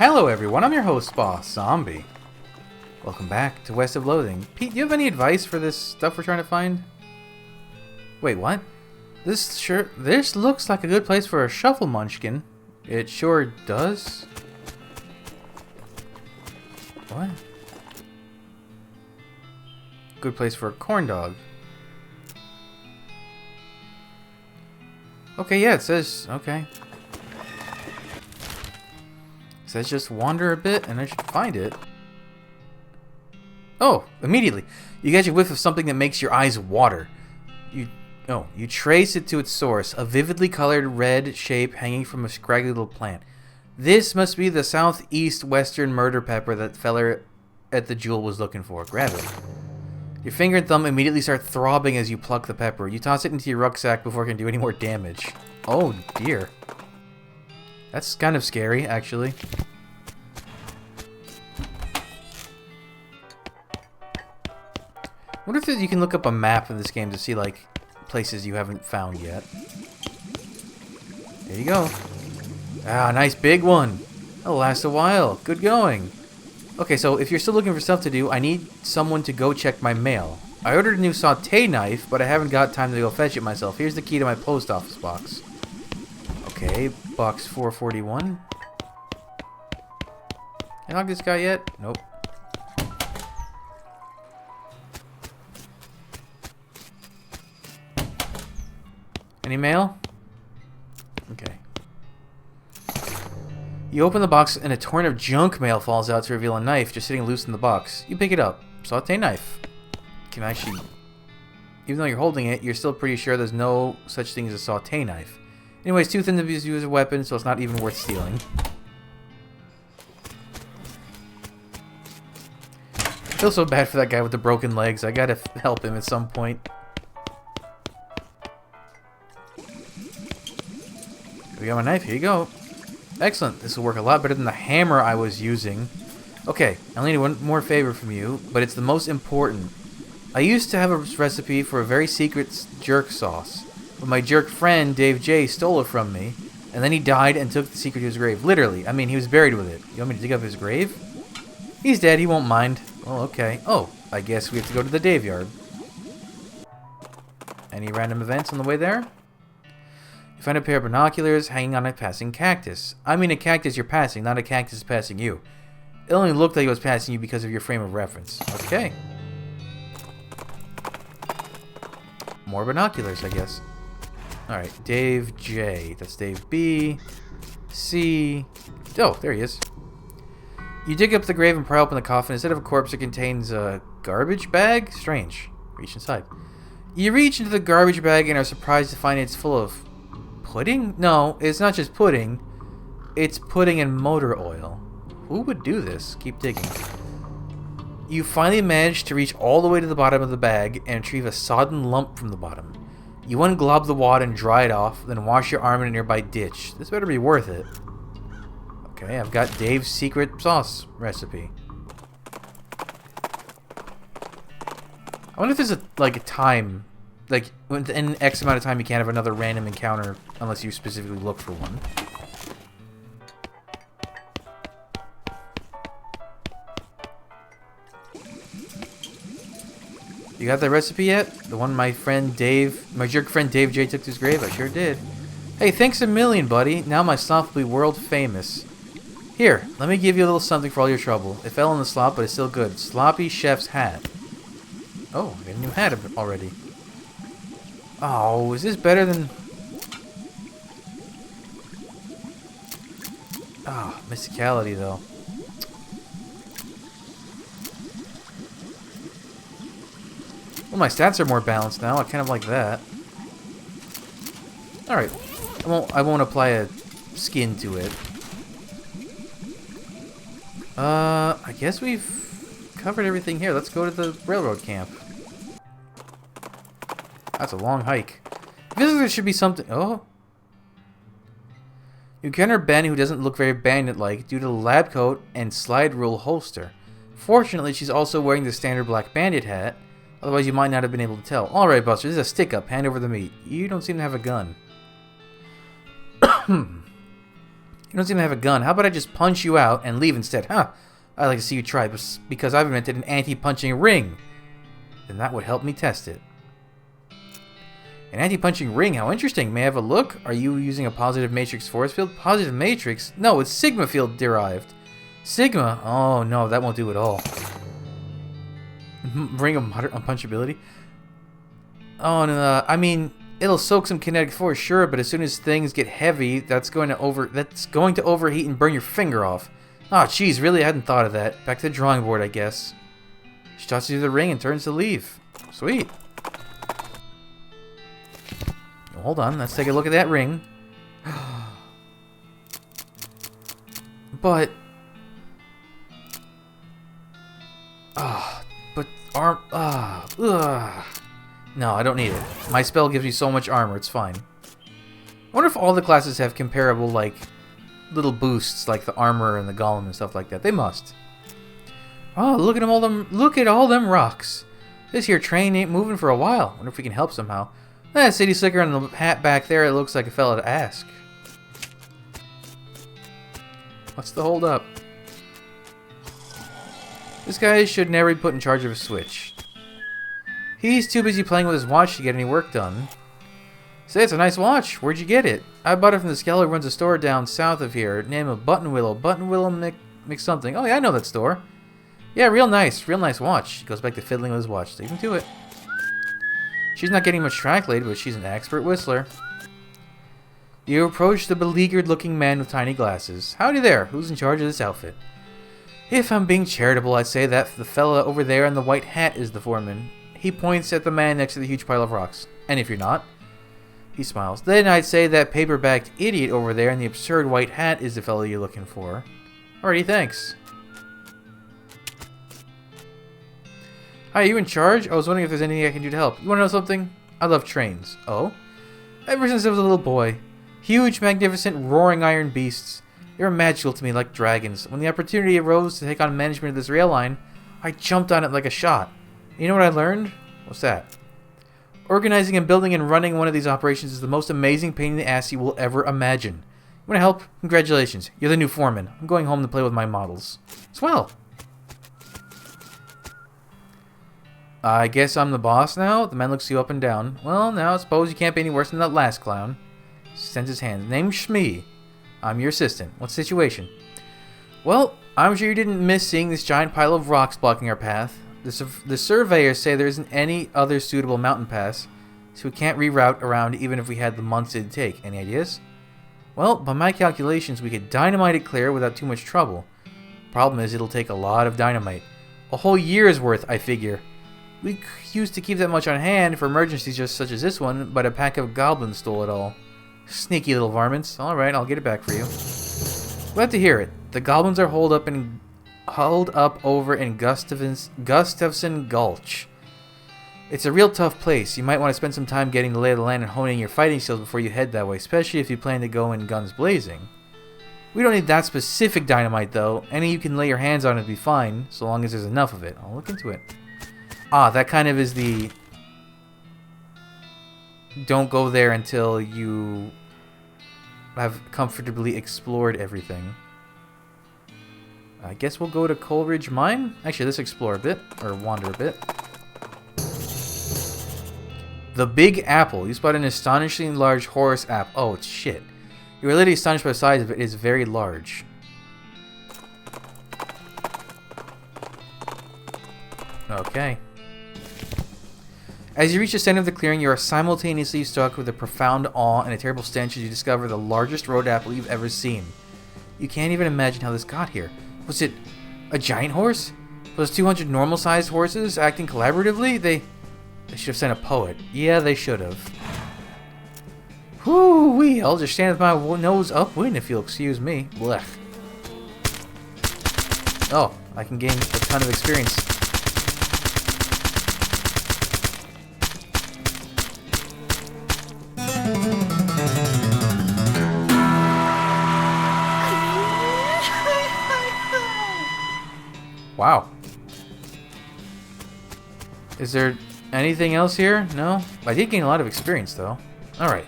Hello everyone, I'm your host, Boss Zombie. Welcome back to West of Loathing. Pete, do you have any advice for this stuff we're trying to find? Wait, what? This looks like a good place for a shuffle munchkin. It sure does. What? Good place for a corn dog. Okay, yeah, it says, okay. It says just wander a bit and I should find it. Oh, immediately. You get your whiff of something that makes your eyes water. You trace it to its source, a vividly colored red shape hanging from a scraggly little plant. This must be the southeast western murder pepper that feller at the jewel was looking for. Grab it. Your finger and thumb immediately start throbbing as you pluck the pepper. You toss it into your rucksack before it can do any more damage. Oh dear. That's kind of scary, actually. I wonder if you can look up a map in this game to see, like, places you haven't found yet. There you go. Ah, nice big one. That'll last a while. Good going. Okay, so if you're still looking for stuff to do, I need someone to go check my mail. I ordered a new sauté knife, but I haven't got time to go fetch it myself. Here's the key to my post office box. Okay, box 441. Can I knock this guy yet? Nope. Any mail? Okay. You open the box and a torrent of junk mail falls out to reveal a knife just sitting loose in the box. You pick it up. Sauté knife. Can actually... Even though you're holding it, you're still pretty sure there's no such thing as a sauté knife. Anyways, too thin to be used as a weapon, so it's not even worth stealing. I feel so bad for that guy with the broken legs. I gotta help him at some point. We got my knife. Here you go. Excellent. This will work a lot better than the hammer I was using. Okay, I only need one more favor from you, but it's the most important. I used to have a recipe for a very secret jerk sauce, but my jerk friend, Dave J, stole it from me, and then he died and took the secret to his grave. Literally. I mean, he was buried with it. You want me to dig up his grave? He's dead. He won't mind. Oh, okay. Oh, I guess we have to go to the Dave yard. Any random events on the way there? You find a pair of binoculars hanging on a passing cactus. I mean a cactus you're passing, not a cactus passing you. It only looked like it was passing you because of your frame of reference. Okay. More binoculars, I guess. Alright, Dave J. That's Dave B. C. Oh, there he is. You dig up the grave and pry open the coffin. Instead of a corpse, it contains a garbage bag? Strange. Reach inside. You reach into the garbage bag and are surprised to find it's full of... pudding? No, it's not just pudding. It's pudding and motor oil. Who would do this? Keep digging. You finally manage to reach all the way to the bottom of the bag and retrieve a sodden lump from the bottom. You unglob the wad and dry it off, then wash your arm in a nearby ditch. This better be worth it. Okay, I've got Dave's secret sauce recipe. I wonder if there's a time... Like, within X amount of time, you can't have another random encounter unless you specifically look for one. You got that recipe yet? The one my jerk friend Dave J took to his grave? I sure did. Hey, thanks a million, buddy. Now my slop will be world famous. Here, let me give you a little something for all your trouble. It fell in the slop, but it's still good. Sloppy Chef's hat. Oh, I got a new hat already. Oh, is this better than... Ah, mysticality, though. Well, my stats are more balanced now. I kind of like that. Alright. I won't apply a skin to it. I guess we've covered everything here. Let's go to the railroad camp. That's a long hike. Physically, there should be something... Oh. You encounter Ben, who doesn't look very bandit-like due to the lab coat and slide rule holster. Fortunately, she's also wearing the standard black bandit hat. Otherwise, you might not have been able to tell. Alright, Buster, this is a stick-up. Hand over the meat. You don't seem to have a gun. You don't seem to have a gun. How about I just punch you out and leave instead? Huh. I'd like to see you try, because I've invented an anti-punching ring. Then that would help me test it. An anti-punching ring? How interesting. May I have a look? Are you using a positive matrix force field? Positive matrix? No, it's sigma field derived. Sigma? Oh, no, that won't do at all. Ring of moderate unpunchability? Oh, no, I mean, it'll soak some kinetic force, sure, but as soon as things get heavy, that's going to overheat and burn your finger off. Oh, jeez, really? I hadn't thought of that. Back to the drawing board, I guess. She tosses you the ring and turns to leave. Sweet. Hold on, let's take a look at that ring. But... No, I don't need it. My spell gives me so much armor, it's fine. I wonder if all the classes have comparable, like, little boosts, like the armor and the golem and stuff like that. They must. Oh, look at all them rocks. This here train ain't moving for a while. Wonder if we can help somehow. That city slicker and the hat back there, it looks like a fella to ask. What's the hold up? This guy should never be put in charge of a switch. He's too busy playing with his watch to get any work done. Say, it's a nice watch. Where'd you get it? I bought it from this gal who runs a store down south of here. Name of Button Willow. Button Willow Mix something. Oh yeah, I know that store. Yeah, real nice watch. He goes back to fiddling with his watch. Leave him to it. She's not getting much track laid, but she's an expert whistler. You approach the beleaguered-looking man with tiny glasses. Howdy there. Who's in charge of this outfit? If I'm being charitable, I'd say that the fella over there in the white hat is the foreman. He points at the man next to the huge pile of rocks. And if you're not, he smiles. Then I'd say that paper-backed idiot over there in the absurd white hat is the fella you're looking for. Alrighty, thanks. Hi, are you in charge? I was wondering if there's anything I can do to help. You want to know something? I love trains. Oh? Ever since I was a little boy. Huge, magnificent, roaring iron beasts. They were magical to me like dragons. When the opportunity arose to take on management of this rail line, I jumped on it like a shot. You know what I learned? What's that? Organizing and building and running one of these operations is the most amazing pain in the ass you will ever imagine. You want to help? Congratulations. You're the new foreman. I'm going home to play with my models. Swell. I guess I'm the boss now? The man looks you up and down. Well, now I suppose you can't be any worse than that last clown. He extends his hand. Name's Shmee. I'm your assistant. What's the situation? Well, I'm sure you didn't miss seeing this giant pile of rocks blocking our path. The surveyors say there isn't any other suitable mountain pass, so we can't reroute around even if we had the months it'd take. Any ideas? Well, by my calculations, we could dynamite it clear without too much trouble. Problem is, it'll take a lot of dynamite. A whole year's worth, I figure. We used to keep that much on hand for emergencies just such as this one, but a pack of goblins stole it all. Sneaky little varmints. Alright, I'll get it back for you. Glad to hear it. The goblins are holed up over in Gustafson Gulch. It's a real tough place. You might want to spend some time getting the lay of the land and honing your fighting skills before you head that way, especially if you plan to go in guns blazing. We don't need that specific dynamite, though. Any you can lay your hands on would be fine, so long as there's enough of it. I'll look into it. Ah, that kind of is the... Don't go there until you have comfortably explored everything. I guess we'll go to Coleridge Mine. Actually, let's explore a bit, or wander a bit. The Big Apple. You spot an astonishingly large horse apple. Oh, it's shit. You were literally astonished by the size of it. It is very large. Okay. As you reach the center of the clearing, you are simultaneously struck with a profound awe and a terrible stench as you discover the largest road apple you've ever seen. You can't even imagine how this got here. Was it a giant horse? Those 200 normal-sized horses acting collaboratively? They should have sent a poet. Yeah, they should have. Whoo-wee, I'll just stand with my nose upwind if you'll excuse me. Blech. Oh, I can gain a ton of experience. Wow. Is there anything else here? No? I did gain a lot of experience, though. Alright,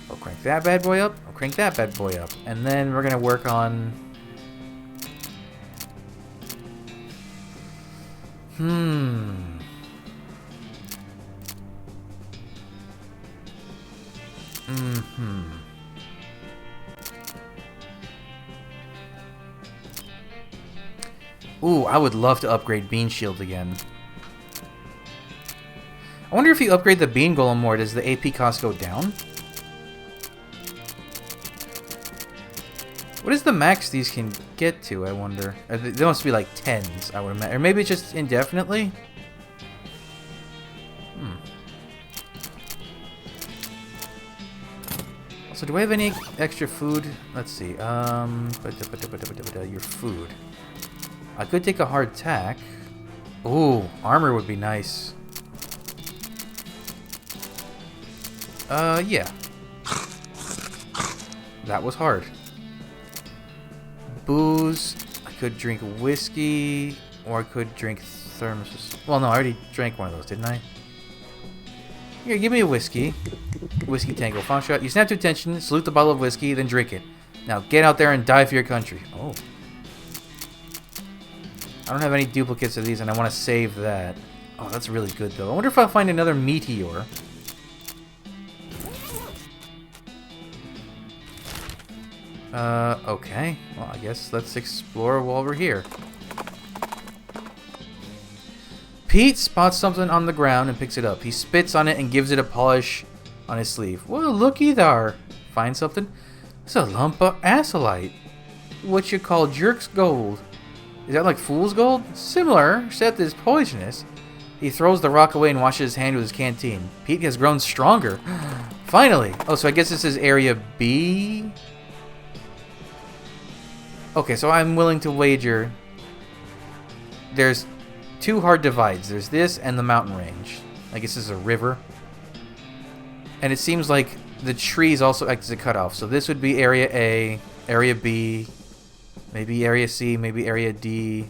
I'll crank that bad boy up. I'll crank that bad boy up. And then we're going to work on... Ooh, I would love to upgrade Bean Shield again. I wonder if you upgrade the Bean Golem more, does the AP cost go down? What is the max these can get to, I wonder? They must be like 10s, I would imagine. Or maybe it's just indefinitely? So do I have any extra food? Let's see. Your food. I could take a hard tack. Ooh, armor would be nice. Yeah. That was hard. Booze. I could drink whiskey, or I could drink thermos. Well, no, I already drank one of those, didn't I? Here, give me a whiskey. Whiskey Tango. Final shot. You snap to attention, salute the bottle of whiskey, then drink it. Now, get out there and die for your country. Oh. I don't have any duplicates of these, and I want to save that. Oh, that's really good, though. I wonder if I'll find another meteor. Okay. Well, I guess let's explore while we're here. Pete spots something on the ground and picks it up. He spits on it and gives it a polish on his sleeve. Well, looky there. Find something? It's a lump of asolite. What you call jerk's gold. Is that like fool's gold? Similar, except it's poisonous. He throws the rock away and washes his hand with his canteen. Pete has grown stronger. Finally. Oh, so I guess this is area B? Okay, so I'm willing to wager there's two hard divides. There's this and the mountain range. I guess this is a river. And it seems like the trees also act as a cutoff. So this would be area A, area B, maybe area C, maybe area D,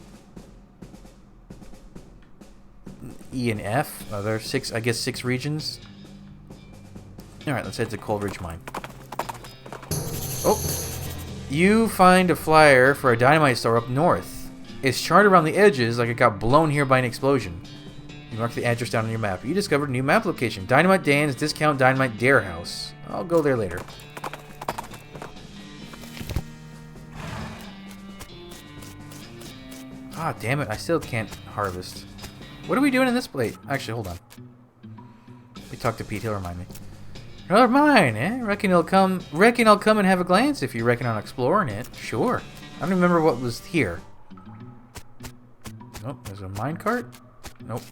E and F. There are six, I guess 6 regions. Alright, let's head to Coleridge Mine. Oh! You find a flyer for a dynamite store up north. It's charted around the edges like it got blown here by an explosion. You mark the address down on your map. You discovered a new map location. Dynamite Dan's Discount Dynamite Dare House. I'll go there later. Ah, damn it. I still can't harvest. What are we doing in this plate? Actually, hold on. We talked to Pete. He'll remind me. Another mine, eh? Reckon I'll come and have a glance if you reckon on exploring it. Sure. I don't remember what was here. Nope, there's a minecart. Nope.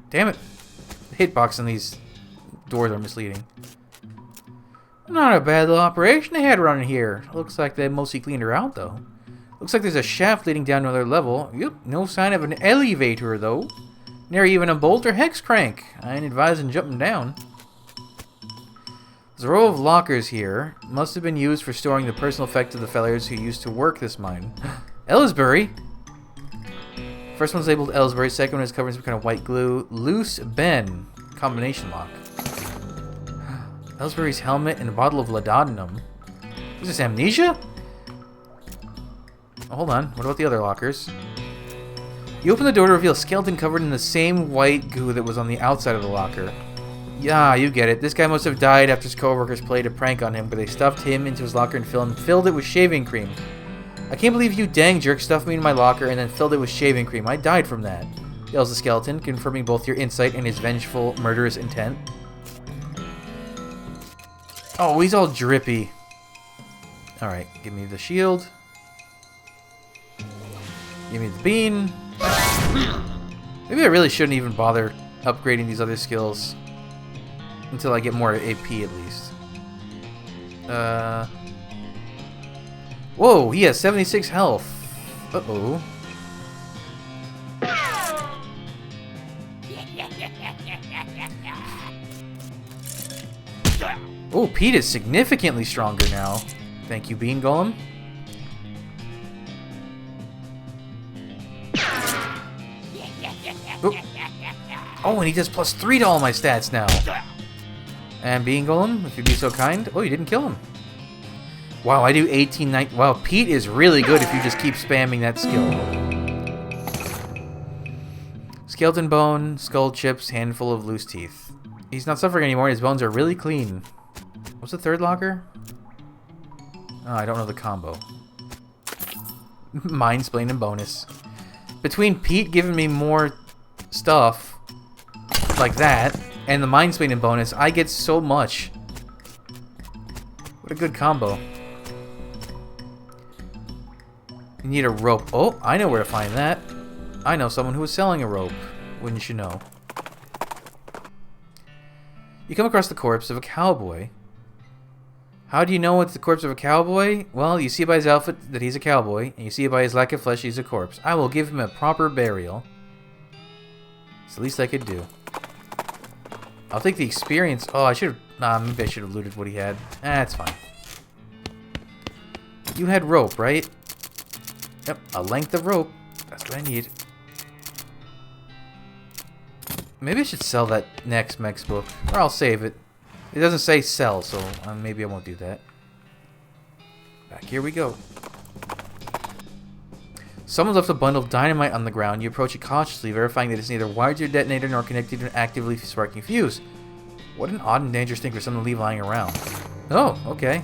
Damn it. The hitbox on these doors are misleading. Not a bad little operation they had around here. Looks like they mostly cleaned her out, though. Looks like there's a shaft leading down to another level. Yep, no sign of an elevator, though. Nary even a bolt or hex crank. I ain't advising jumping down. There's a row of lockers here. Must have been used for storing the personal effects of the fellas who used to work this mine. Ellsbury? First one's labeled Ellsbury. Second one is covered in some kind of white glue. Loose Ben. Combination lock. Ellsbury's helmet and a bottle of laudanum. Is this amnesia? Oh, hold on. What about the other lockers? You open the door to reveal a skeleton covered in the same white goo that was on the outside of the locker. Yeah, you get it. This guy must have died after his coworkers played a prank on him, but they stuffed him into his locker and filled it with shaving cream. I can't believe you dang jerk stuffed me in my locker and then filled it with shaving cream. I died from that, yells the skeleton, confirming both your insight and his vengeful, murderous intent. Oh, he's all drippy. Alright, give me the shield. Give me the bean. Maybe I really shouldn't even bother upgrading these other skills. Until I get more AP at least. Whoa, he has 76 health. Uh-oh. Oh, Pete is significantly stronger now. Thank you, Bean Golem. Oh, and he does +3 to all my stats now. And being golem, if you'd be so kind. Oh, you didn't kill him. Wow, I do 18, 19. Wow, Pete is really good if you just keep spamming that skill. Skeleton bone, skull chips, handful of loose teeth. He's not suffering anymore. His bones are really clean. What's the third locker? Oh, I don't know the combo. Mind splain and bonus. Between Pete giving me more stuff like that and the mind splain and bonus, I get so much. What a good combo. You need a rope. Oh, I know where to find that. I know someone who is selling a rope. Wouldn't you know? You come across the corpse of a cowboy. How do you know it's the corpse of a cowboy? Well, you see by his outfit that he's a cowboy, and you see by his lack of flesh he's a corpse. I will give him a proper burial. It's the least I could do. I'll take the experience. Oh, I should have... Nah, maybe I should have looted what he had. That's fine. You had rope, right? Yep, a length of rope. That's what I need. Maybe I should sell that next Mex book. Or I'll save it. It doesn't say sell, so maybe I won't do that. Back here we go. Someone left a bundle of dynamite on the ground. You approach it cautiously, verifying that it's neither wired to your detonator nor connected to an actively sparking fuse. What an odd and dangerous thing for someone to leave lying around. Oh, okay.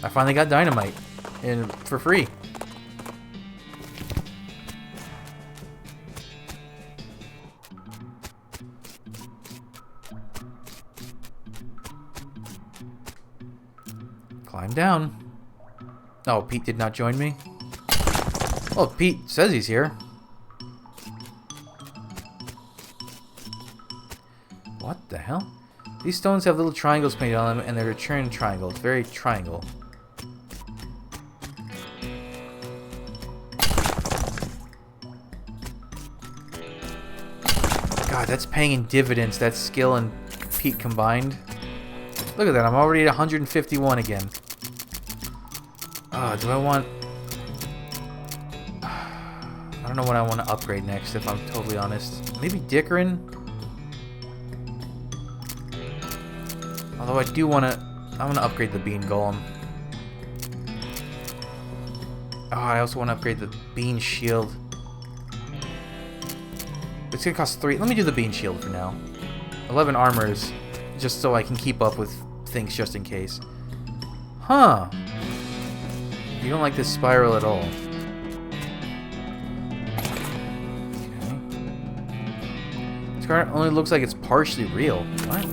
I finally got dynamite. And for free. Climb down. Oh, Pete did not join me. Oh, Pete says he's here. What the hell? These stones have little triangles painted on them, and they're return triangles. Very triangle. God, that's paying in dividends. That skill and Pete combined. Look at that. I'm already at 151 again. Do I want... I don't know what I want to upgrade next, if I'm totally honest. Maybe Dickerin? Although I do want to... I want to upgrade the Bean Golem. Oh, I also want to upgrade the Bean Shield. It's going to cost 3. Let me do the Bean Shield for now. 11 armors, just so I can keep up with things just in case. Huh. You don't like this spiral at all. Okay. This card only looks like it's partially real. What?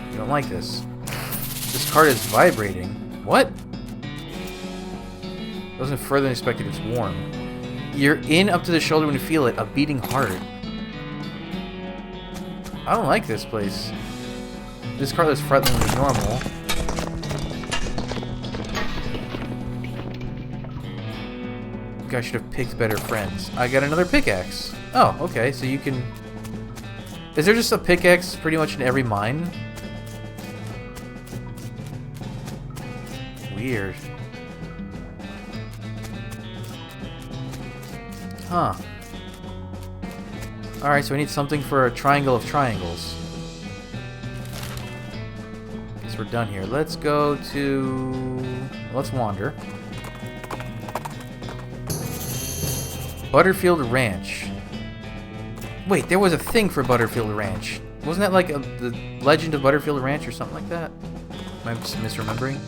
You don't like this. This card is vibrating. What? Wasn't further than expected. It's warm. You're in up to the shoulder when you feel it. A beating heart. I don't like this place. This card is frighteningly normal. I think I should have picked better friends. I got another pickaxe. Oh, okay. So you can... Is there just a pickaxe pretty much in every mine? Weird. Huh. Alright, so we need something for a triangle of triangles. Guess we're done here. Let's go to... Let's wander. Butterfield Ranch. Wait, there was a thing for Butterfield Ranch. Wasn't that like the Legend of Butterfield Ranch or something like that? Am I just misremembering?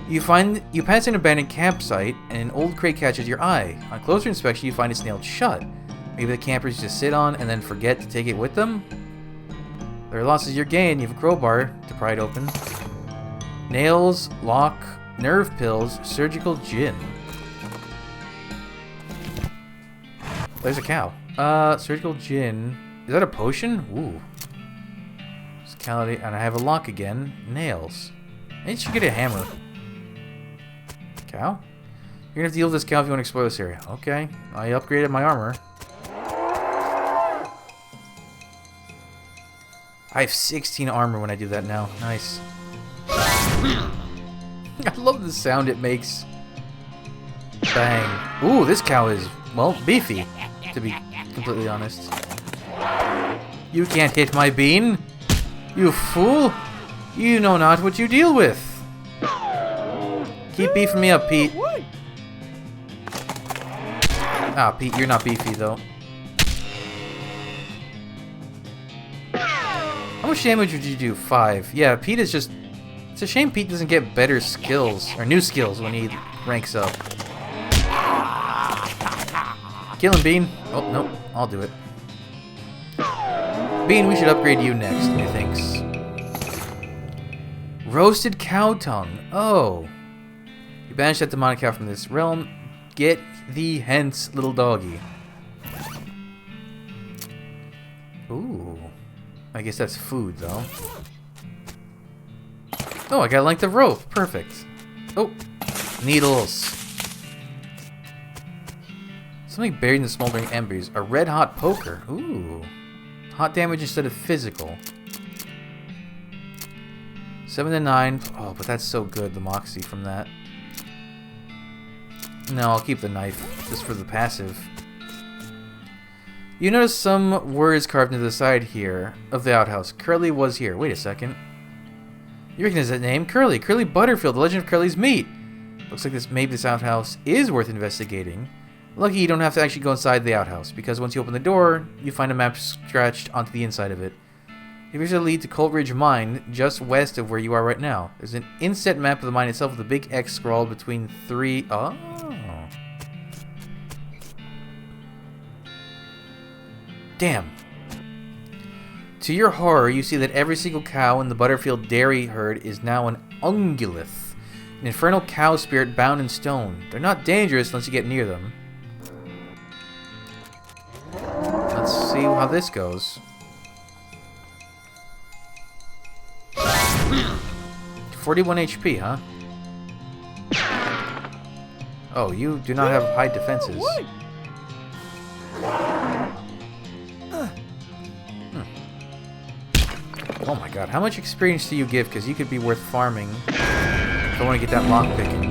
You pass an abandoned campsite, and an old crate catches your eye. On closer inspection, you find it's nailed shut. Maybe the campers just sit on and then forget to take it with them? There are losses you're gained. You have a crowbar to pry it open. Nails, lock, nerve pills, surgical gin. There's a cow. Surgical gin. Is that a potion? Ooh. Physicality, and I have a lock again. Nails. I should get a hammer. Cow? You're gonna have to deal with this cow if you want to explore this area. Okay. I upgraded my armor. I have 16 armor when I do that now. Nice. I love the sound it makes. Bang. Ooh, this cow is, well, beefy, to be completely honest. You can't hit my bean! You fool! You know not what you deal with! Keep beefing me up, Pete. Ah, Pete, you're not beefy, though. How much damage would you do? 5. Yeah, Pete is just... It's a shame Pete doesn't get better skills, or new skills, when he ranks up. Kill him, Bean. Oh, nope. I'll do it. Bean, we should upgrade you next, methinks. Roasted cow tongue. Oh. You banished that demonic cow from this realm. Get thee hence, little doggy. Ooh. I guess that's food, though. Oh, I got a length of rope. Perfect. Oh. Needles. Something buried in the smoldering embers. A red-hot poker. Ooh. Hot damage instead of physical. 7 to 9. Oh, but that's so good, the Moxie from that. No, I'll keep the knife, just for the passive. You notice some words carved into the side here of the outhouse. Curly was here. Wait a second. You recognize that name? Curly. Curly Butterfield, the legend of Curly's meat. Looks like maybe this outhouse is worth investigating. Lucky you don't have to actually go inside the outhouse, because once you open the door, you find a map scratched onto the inside of it. It appears to lead to Colt Ridge Mine, just west of where you are right now. There's an inset map of the mine itself with a big X scrawled between 3... Oh. Damn. To your horror, you see that every single cow in the Butterfield dairy herd is now an ungulith, an infernal cow spirit bound in stone. They're not dangerous unless you get near them. Let's see how this goes. 41 HP, huh? Oh, you do not have high defenses. Oh my god, how much experience do you give? Because you could be worth farming. If I want to get that lockpicking.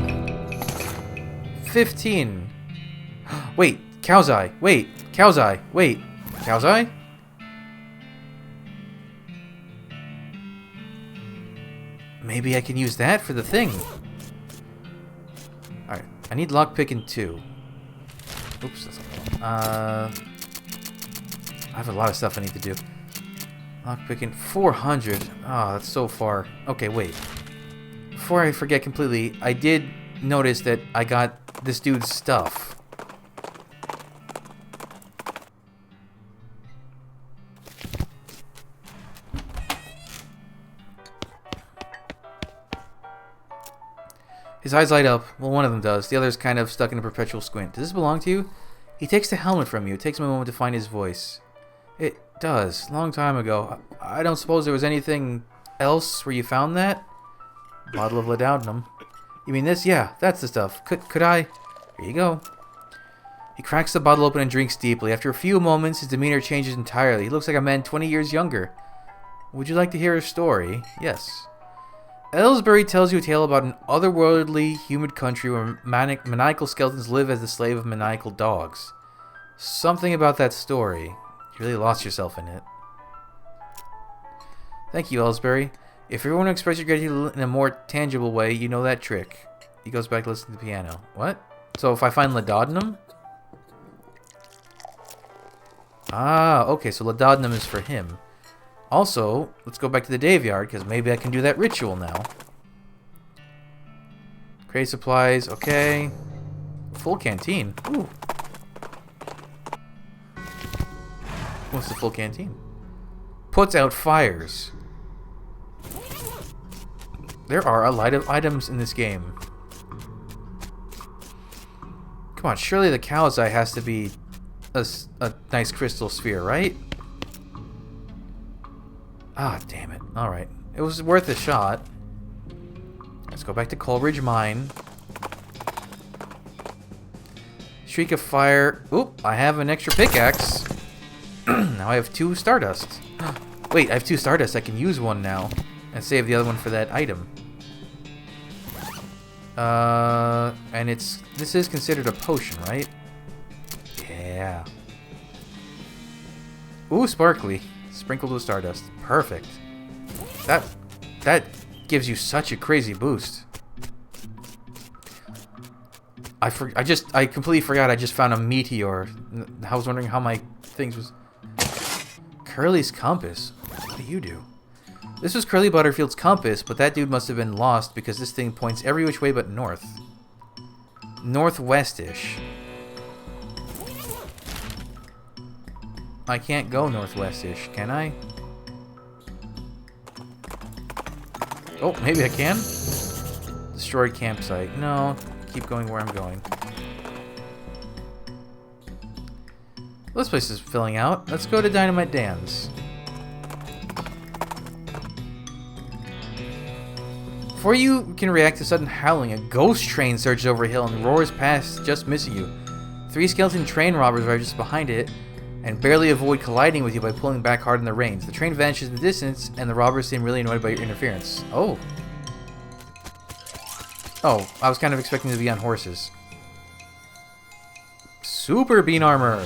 15. Wait, Cow's Eye. Wait, Cow's Eye. Wait, Cow's Eye? Maybe I can use that for the thing. Alright, I need lockpicking too. Oops, that's I have a lot of stuff I need to do. Lockpicking 400. Oh, that's so far. Okay, wait. Before I forget completely, I did notice that I got this dude's stuff. His eyes light up. Well, one of them does. The other's kind of stuck in a perpetual squint. Does this belong to you? He takes the helmet from you. It takes him a moment to find his voice. It does. Long time ago. I don't suppose there was anything else where you found that? Bottle of laudanum. You mean this? Yeah, that's the stuff. Could I? Here you go. He cracks the bottle open and drinks deeply. After a few moments, his demeanor changes entirely. He looks like a man 20 years younger. Would you like to hear a story? Yes. Ellsbury tells you a tale about an otherworldly, humid country where maniacal skeletons live as the slave of maniacal dogs. Something about that story. You really lost yourself in it. Thank you, Ellsbury. If you want to express your gratitude in a more tangible way, you know that trick. He goes back to listen to the piano. What? So if I find laudanum? Ah, okay, so laudanum is for him. Also, let's go back to the Daveyard, because maybe I can do that ritual now. Crate supplies, okay. Full canteen. Ooh. What's the full canteen? Puts out fires. There are a lot of items in this game. Come on, surely the Cow's Eye has to be a nice crystal sphere, right? Ah, damn it. Alright. It was worth a shot. Let's go back to Coleridge Mine. Streak of fire. Oop, I have an extra pickaxe. Now I have 2 Stardust. Wait, I have 2 Stardust. I can use one now. And save the other one for that item. And this is considered a potion, right? Yeah. Ooh, sparkly. Sprinkled with stardust. Perfect. That gives you such a crazy boost. I completely forgot I just found a meteor. I was wondering how my things was... Curly's compass. What do you do? This was Curly Butterfield's compass, but that dude must have been lost because this thing points every which way but north. Northwest-ish. I can't go northwest-ish, can I? Oh, maybe I can? Destroyed campsite. No, keep going where I'm going. This place is filling out. Let's go to Dynamite Dan's. Before you can react to sudden howling, a ghost train surges over a hill and roars past, just missing you. 3 skeleton train robbers are just behind it and barely avoid colliding with you by pulling back hard on the reins. The train vanishes in the distance, and the robbers seem really annoyed by your interference. Oh. Oh, I was kind of expecting to be on horses. Super bean armor.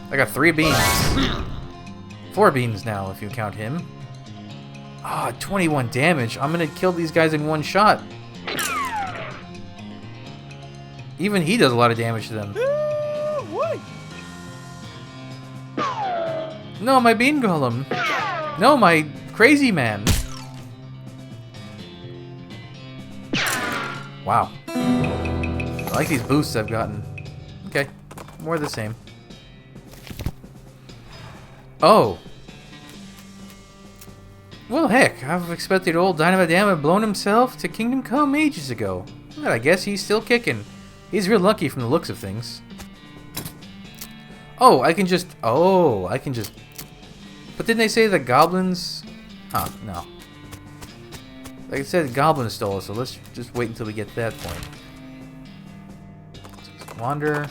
I got 3 beans. 4 beans now, if you count him. Ah, 21 damage. I'm gonna kill these guys in one shot. Even he does a lot of damage to them. No, my bean golem. No, my crazy man. Wow. I like these boosts I've gotten. Okay, more of the same. Oh. Well, heck, I've expected old Dynamite Dan had blown himself to Kingdom Come ages ago. But I guess he's still kicking. He's real lucky from the looks of things. Oh, I can just... Oh, I can just... But didn't they say the goblins... Huh, no. Like I said, goblins stole it, so let's just wait until we get to that point. Just wander.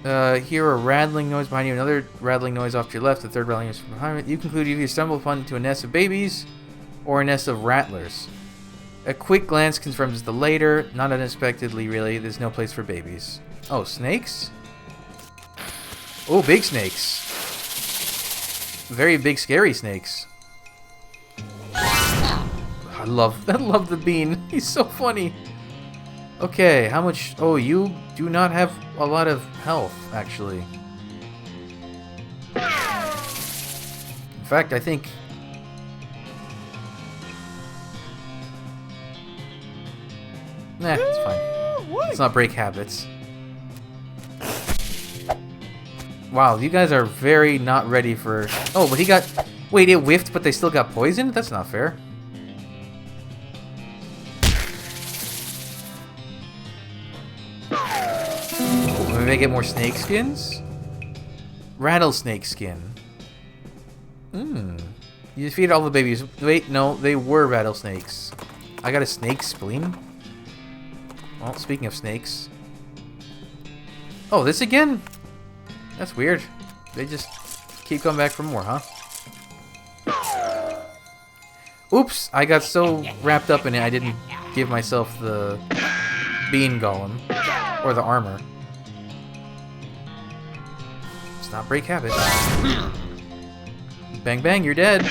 Hear a rattling noise behind you, another rattling noise off to your left, the third rattling noise from behind you. You conclude you either stumble upon into a nest of babies or a nest of rattlers. A quick glance confirms the later. Not unexpectedly, really. There's no place for babies. Oh, snakes? Oh, big snakes. Very big, scary snakes. I love the bean. He's so funny. Okay, how much... Oh, you do not have a lot of health, actually. In fact, I think... Nah, it's fine. Let's not break habits. Wow, you guys are very not ready for... Oh, but he got... Wait, it whiffed, but they still got poisoned? That's not fair. Maybe I get more snake skins? Rattlesnake skin. You defeated all the babies. Wait, no, they were rattlesnakes. I got a snake spleen? Well, speaking of snakes. Oh, this again? That's weird. They just keep coming back for more, huh? Oops, I got so wrapped up in it I didn't give myself the bean golem. Or the armor. Let's not break habit. Bang bang, you're dead.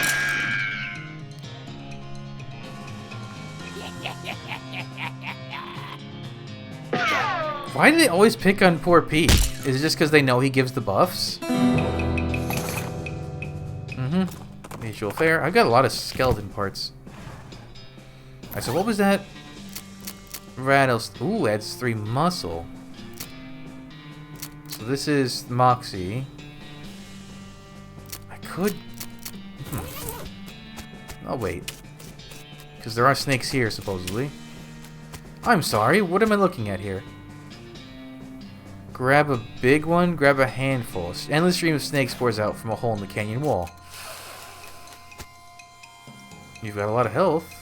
Why do they always pick on poor Pete? Is it just because they know he gives the buffs? Mutual fair. I've got a lot of skeleton parts. Alright, so what was that? Ooh, adds 3 muscle. So this is Moxie. I could... I'll wait. Because there are snakes here, supposedly. I'm sorry, what am I looking at here? Grab a big one, grab a handful. Endless stream of snakes pours out from a hole in the canyon wall. You've got a lot of health.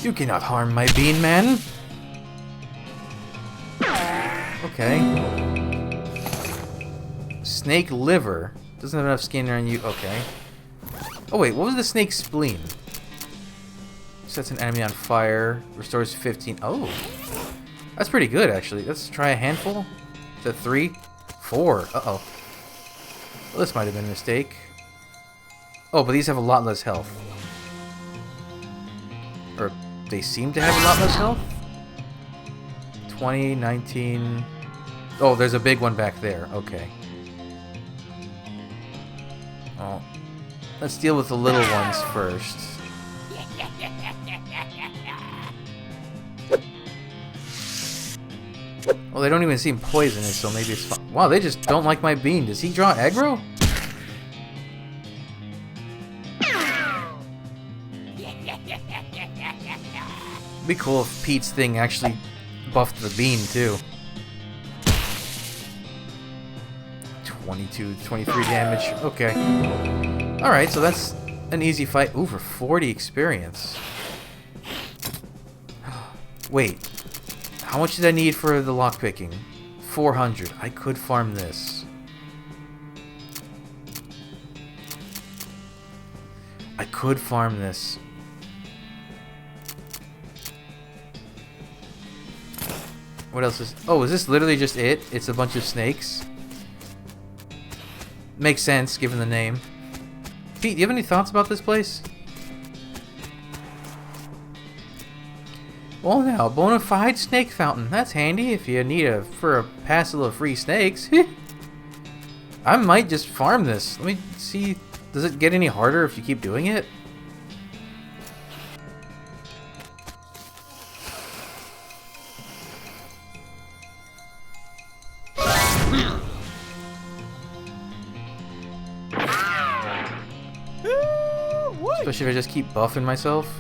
You cannot harm my bean man. Okay. Snake liver. Doesn't have enough skin on you. Okay. Oh wait, what was the snake's spleen? Sets an enemy on fire. Restores 15. Oh. That's pretty good, actually. Let's try a handful. Is that 3? 4. Uh-oh. Well, this might have been a mistake. Oh, but these have a lot less health. Or they seem to have a lot less health. 20, 19... Oh, there's a big one back there. Okay. Oh. Let's deal with the little ones first. Well, they don't even seem poisonous, so maybe it's fine. Wow, they just don't like my bean. Does he draw aggro? It'd be cool if Pete's thing actually buffed the bean, too. 22, 23 damage. Okay. Alright, so that's an easy fight. Ooh, for 40 experience. Wait. How much did I need for the lockpicking? 400. I could farm this. I could farm this. What else is... Oh, is this literally just it? It's a bunch of snakes? Makes sense, given the name. Pete, do you have any thoughts about this place? Well now, bona fide snake fountain. That's handy if you need for a passel of free snakes. I might just farm this. Let me see. Does it get any harder if you keep doing it? Especially if I just keep buffing myself.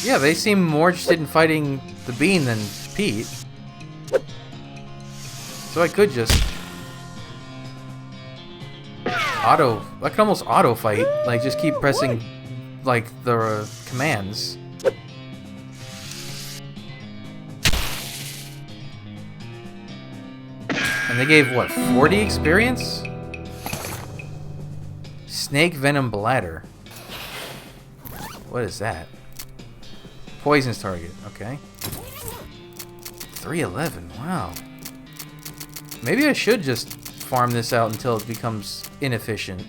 Yeah, they seem more interested in fighting the bean than Pete. So I could just... I could almost auto fight. Like, just keep pressing, like, the commands. And they gave, what, 40 experience? Snake Venom Bladder. What is that? Poisons target. Okay. 311. Wow. Maybe I should just farm this out until it becomes inefficient.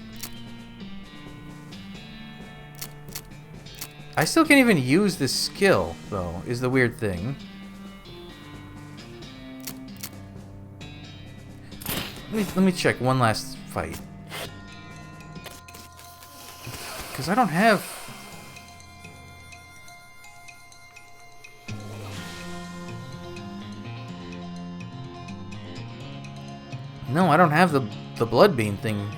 I still can't even use this skill, though, is the weird thing. Let me check one last fight. Because I don't have... No, I don't have the blood bean thing.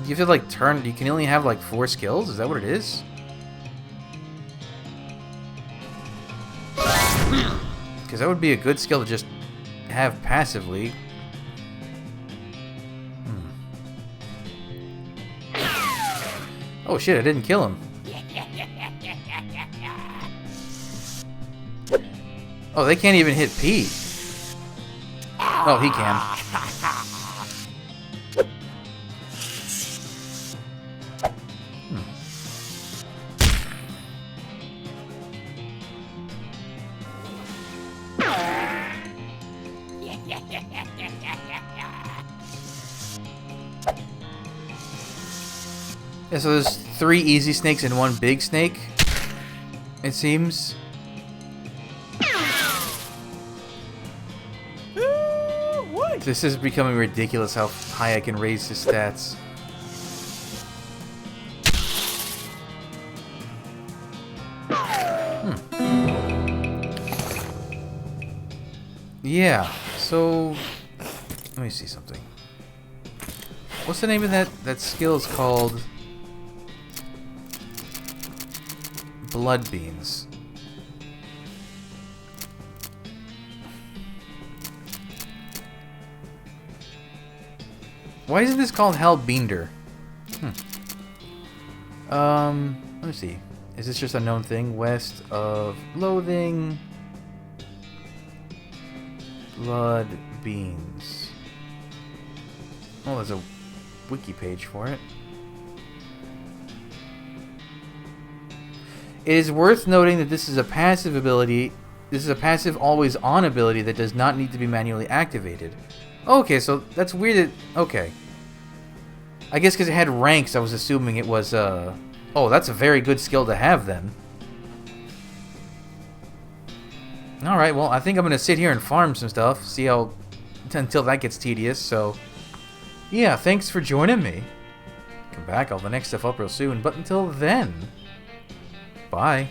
You have to like turn... You can only have like 4 skills? Is that what it is? Because that would be a good skill to just have passively. Oh shit, I didn't kill him. Oh, they can't even hit Pete. Oh, he can. Yeah, so there's 3 easy snakes and 1 big snake, it seems. This is becoming ridiculous how high I can raise his stats. Yeah, so... Let me see something. What's the name of that? That skill is called... Blood Beans. Why isn't this called Hellbeender? Let me see. Is this just a known thing? West of Loathing. Blood Beans. Oh, there's a wiki page for it. It is worth noting that this is a passive ability. This is a passive always-on ability that does not need to be manually activated. Okay, so that's weird that... Okay. I guess because it had ranks, I was assuming it was, Oh, that's a very good skill to have, then. Alright, well, I think I'm going to sit here and farm some stuff. See how... Until that gets tedious, so... Yeah, thanks for joining me. Come back, I'll have the next stuff up real soon. But until then... Bye.